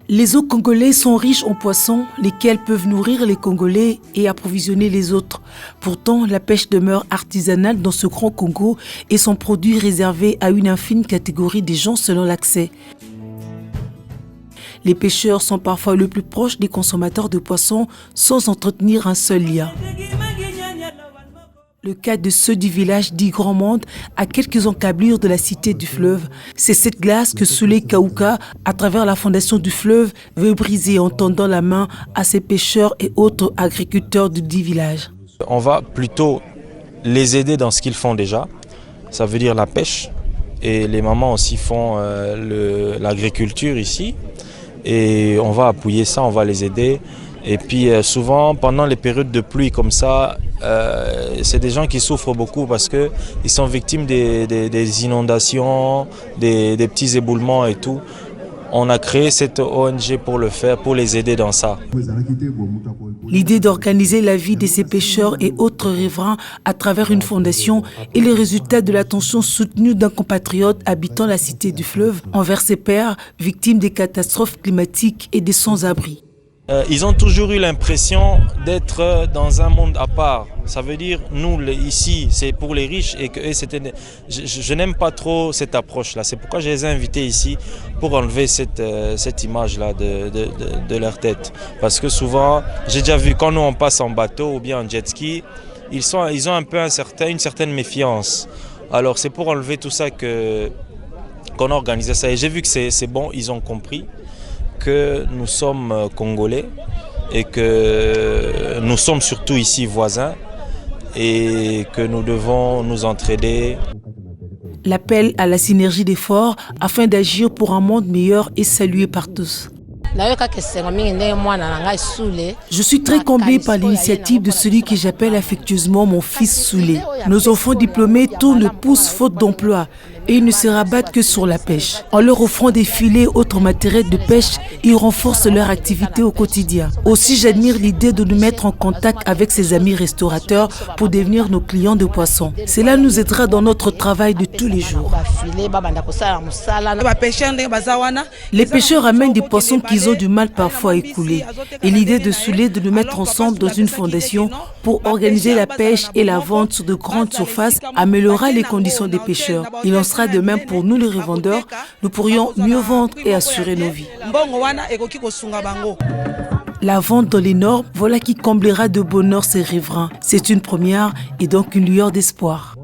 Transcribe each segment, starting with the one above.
Les eaux congolais sont riches en poissons, lesquels peuvent nourrir les Congolais et approvisionner les autres. Pourtant, la pêche demeure artisanale dans ce grand Congo et son produit réservé à une infime catégorie des gens selon l'accès. Les pêcheurs sont parfois le plus proche des consommateurs de poissons sans entretenir un seul lien. Le cas de ceux du village dit Grand Monde, à quelques encablures de la cité du fleuve. C'est cette glace que Soulé Kaouka, à travers la fondation du fleuve, veut briser en tendant la main à ses pêcheurs et autres agriculteurs du dit village. On va plutôt les aider dans ce qu'ils font déjà. Ça veut dire la pêche. Et les mamans aussi font l'agriculture ici. Et on va appuyer ça, on va les aider. Et puis souvent, pendant les périodes de pluie comme ça, c'est des gens qui souffrent beaucoup parce qu'ils sont victimes des inondations, des petits éboulements et tout. On a créé cette ONG pour le faire, pour les aider dans ça. L'idée d'organiser la vie de ces pêcheurs et autres riverains à travers une fondation est le résultat de l'attention soutenue d'un compatriote habitant la cité du fleuve envers ses pairs, victimes des catastrophes climatiques et des sans-abri. Ils ont toujours eu l'impression d'être dans un monde à part. Ça veut dire, nous, ici, c'est pour les riches et que je n'aime pas trop cette approche-là. C'est pourquoi je les ai invités ici pour enlever cette image-là de leur tête. Parce que souvent, j'ai déjà vu quand nous on passe en bateau ou bien en jet ski, ils ont un peu une certaine méfiance. Alors c'est pour enlever tout ça qu'on a organisé ça. Et j'ai vu que c'est bon, ils ont compris que nous sommes Congolais et que nous sommes surtout ici voisins et que nous devons nous entraider. L'appel à la synergie d'efforts afin d'agir pour un monde meilleur est salué par tous. Je suis très comblé par l'initiative de celui que j'appelle affectueusement mon fils Soulé. Nos enfants diplômés tournent le pouce faute d'emploi et ils ne se rabattent que sur la pêche. En leur offrant des filets, autres matériels de pêche, ils renforcent leur activité au quotidien. Aussi, j'admire l'idée de nous mettre en contact avec ses amis restaurateurs pour devenir nos clients de poissons. Cela nous aidera dans notre travail de tous les jours. Les pêcheurs amènent des poissons qu'ils ont du mal parfois à écouler. Et l'idée de Soulé de nous mettre ensemble dans une fondation pour organiser la pêche et la vente sur de grandes surfaces améliorera les conditions des pêcheurs. Il en sera de même pour nous les revendeurs. Nous pourrions mieux vendre et assurer nos vies. La vente dans les normes, voilà qui comblera de bonheur ces riverains. C'est une première et donc une lueur d'espoir.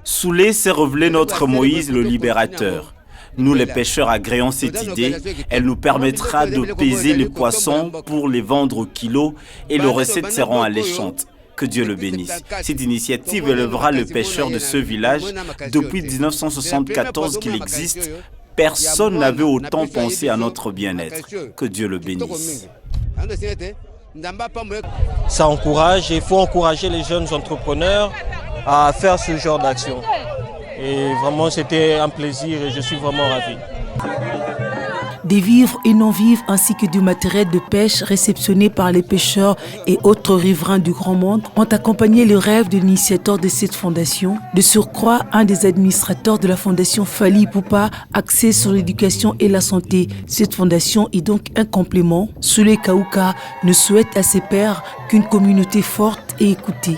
Soulé s'est révélé notre Moïse le libérateur. Nous les pêcheurs agréons cette idée. Elle nous permettra de peser les poissons pour les vendre au kilo et les recettes seront alléchantes. Que Dieu le bénisse. Cette initiative élèvera le pêcheur de ce village. Depuis 1974 qu'il existe, personne n'avait autant pensé à notre bien-être. Que Dieu le bénisse. Ça encourage et il faut encourager les jeunes entrepreneurs à faire ce genre d'action. Et vraiment, c'était un plaisir et je suis vraiment ravi. Des vivres et non-vivres ainsi que du matériel de pêche réceptionné par les pêcheurs et autres riverains du Grand Monde ont accompagné le rêve de l'initiateur de cette fondation. De surcroît, un des administrateurs de la fondation Fali Poupa, axée sur l'éducation et la santé. Cette fondation est donc un complément. Soulé Kaouka ne souhaite à ses pairs qu'une communauté forte et écoutée.